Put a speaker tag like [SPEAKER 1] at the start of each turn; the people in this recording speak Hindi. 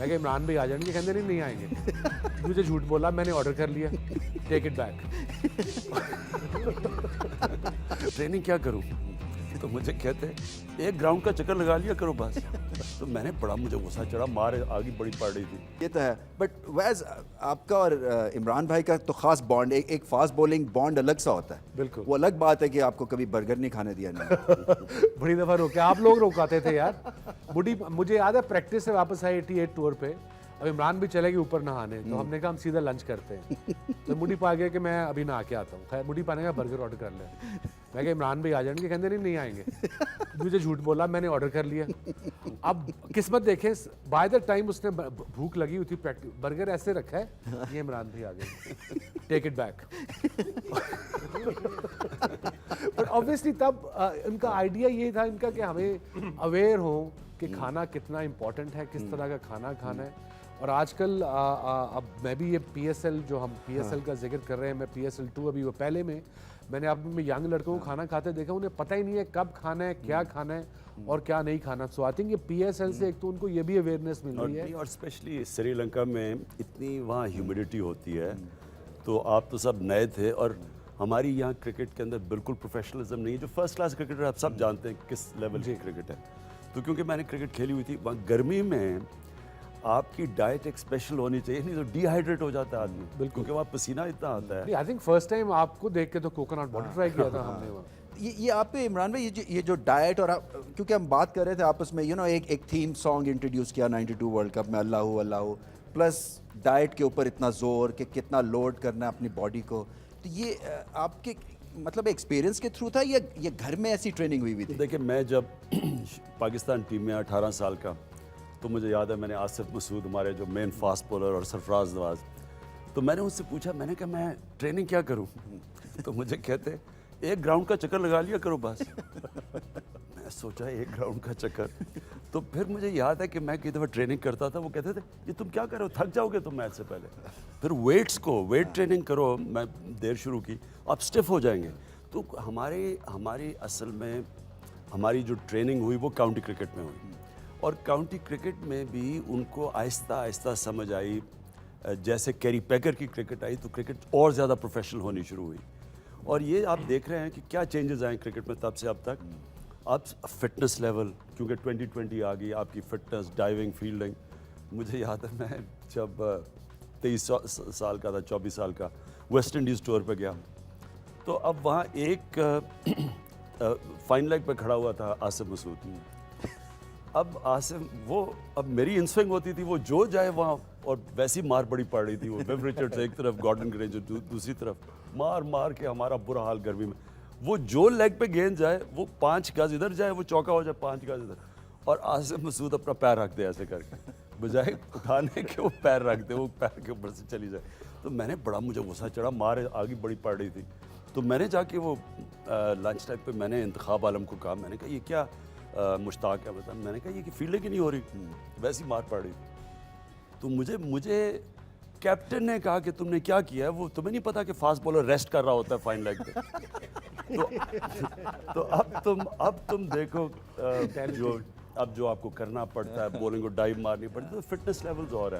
[SPEAKER 1] मैं कहा इमरान भाई आ जाएंगे, कहते नहीं आएंगे। मुझे झूठ बोला, मैंने ऑर्डर कर लिया, टेक इट बैक।
[SPEAKER 2] ट्रेनिंग क्या करूं? तो मुझे कहते एक ग्राउंड का चक्कर लगा लिया करो बस। तो मैंने बड़ा, मुझे गुस्सा चढ़ा, मार आगे बड़ी पड़ रही थी।
[SPEAKER 3] ये तो है, बट वैज आपका और इमरान भाई का तो खास बॉन्ड, एक फास्ट बॉलिंग बॉन्ड अलग सा होता है।
[SPEAKER 1] बिल्कुल।
[SPEAKER 3] वो अलग बात है कि आपको कभी बर्गर नहीं खाने दिया नहीं।
[SPEAKER 1] बड़ी दफ़ा रोके, आप लोग रोकाते थे यार। बुढ़ी, मुझे याद है प्रैक्टिस से वापस आए 88 टूर पे, अब इमरान भी चले गए ऊपर नहाने, तो हमने कहा हम सीधा लंच करते हैं। तो मुड़ी पा गया कि मैं अभी नहा के आता हूँ। खैर मुड़ी पाने का बर्गर ऑर्डर कर ले। मैं कहा इमरान भाई आ जाएंगे, कहते नहीं आएंगे। मुझे झूठ बोला, मैंने ऑर्डर कर लिया। अब किस्मत देखें, बाय द टाइम उसने भूख लगी हुई थी, बर्गर ऐसे रखा है, ये इमरान भाई आ गए, take it back. But obviously तब इनका आइडिया ये था इनका कि हमें अवेयर हो कि खाना कितना इम्पोर्टेंट है, किस तरह का खाना खाना है। और आजकल अब मैं भी ये PSL, जो हम PSL का जिक्र कर रहे हैं, मैं PSL 2 अभी, वो पहले में मैंने आप में यंग लड़कों को खाना खाते देखा, उन्हें पता ही नहीं है कब खाना है, क्या खाना है और क्या नहीं खाना। सो आई थिंक ये PSL से एक तो उनको ये भी अवेयरनेस मिल रही है।
[SPEAKER 2] और स्पेशली श्रीलंका में इतनी वहाँ ह्यूमिडिटी होती है, तो आप तो सब नए थे, और हमारी यहाँ क्रिकेट के अंदर बिल्कुल प्रोफेशनलिज्म नहीं है। जो फर्स्ट क्लास क्रिकेटर आप सब जानते हैं किस लेवल की क्रिकेट है। तो क्योंकि मैंने क्रिकेट खेली हुई थी, वहाँ गर्मी में आपकी डाइट एक स्पेशल होनी चाहिए, नहीं तो डिहाइड्रेट हो जाता है आदमी। बिल्कुल, क्योंकि वहाँ पसीना इतना आता है।
[SPEAKER 1] आई थिंक फर्स्ट टाइम आपको देख के तो कोकोनट वाटर ट्राई किया था हमने वहाँ।
[SPEAKER 3] ये आप पे इमरान भाई, ये जो डाइट और क्योंकि हम बात कर रहे थे आपस में, एक थीम सॉन्ग इंट्रोड्यूस किया 92 वर्ल्ड कप में, अल्लाह अल्लाह, प्लस डाइट के ऊपर इतना जोर कि कितना लोड करना है अपनी बॉडी को। तो ये आपके मतलब एक्सपीरियंस के थ्रू था या ये घर में ऐसी ट्रेनिंग हुई थी?
[SPEAKER 2] देखिए, मैं जब पाकिस्तान टीम में 18 साल का, तो मुझे याद है मैंने आसिफ मसूद, हमारे जो मेन फास्ट बॉलर, और सरफराज नवाज, तो मैंने उनसे पूछा, मैंने कहा मैं ट्रेनिंग क्या करूं? तो मुझे कहते एक ग्राउंड का चक्कर लगा लिया करो बस। मैं सोचा एक ग्राउंड का चक्कर, तो फिर मुझे याद है कि मैं कई दफ़ा ट्रेनिंग करता था, वो कहते थे ये तुम क्या कर रहे हो, थक जाओगे तुम मैच से पहले। फिर वेट ट्रेनिंग करो, मैं देर शुरू की, आप स्टिफ हो जाएंगे। तो हमारी असल में हमारी जो ट्रेनिंग हुई वो काउंटी क्रिकेट में हुई, और काउंटी क्रिकेट में भी उनको आहिस्ता आहिस्ता समझ आई। जैसे कैरी पैकर की क्रिकेट आई, तो क्रिकेट और ज़्यादा प्रोफेशनल होनी शुरू हुई। और ये आप देख रहे हैं कि क्या चेंजेस आए क्रिकेट में तब से अब तक। अब फिटनेस लेवल, क्योंकि 2020 आ गई, आपकी फिटनेस, डाइविंग, फील्डिंग। मुझे याद है मैं जब 23 साल का था, 24 साल का, वेस्ट इंडीज़ टूर पे गया, तो अब वहाँ एक फाइन लेग पे खड़ा हुआ था आसिफ मसूद। अब आसिफ, वो अब मेरी इनस्विंग होती थी, वो जो जाए वहाँ, और वैसी मार बड़ी पड़ रही थी। वो विव रिचर्ड्स एक तरफ, गॉर्डन ग्रेंजर दूसरी तरफ, मार के हमारा बुरा हाल गर्मी में। वो जो लेग पे गेंद जाए, वो 5 गज इधर जाए, वो चौका हो जाए 5 गज इधर, और आसिफ मसूद अपना पैर रख दे ऐसे करके, बजाय उठाने के वो पैर रख दे, वो पैर के ऊपर से चली जाए। तो मैंने बड़ा, मुझे गुस्सा चढ़ा, मार आगे बड़ी पड़ रही थी। तो मैंने जाके वो लंच टाइम पे मैंने इंतखाब आलम को कहा, मैंने कहा ये क्या मुश्ताक है बता। मैंने कहा ये कि फील्डिंग ही नहीं हो रही, वैसी मार पड़ रही थी। तो मुझे कैप्टन ने कहा कि तुमने क्या किया है, वो तुम्हें नहीं पता कि फास्ट बॉलर रेस्ट कर रहा होता है फाइन लेग पे। तो अब तुम देखो जो आपको करना पड़ता है, बॉलिंग को डाइव मारनी पड़ती है, तो फिटनेस लेवल्स और हैं।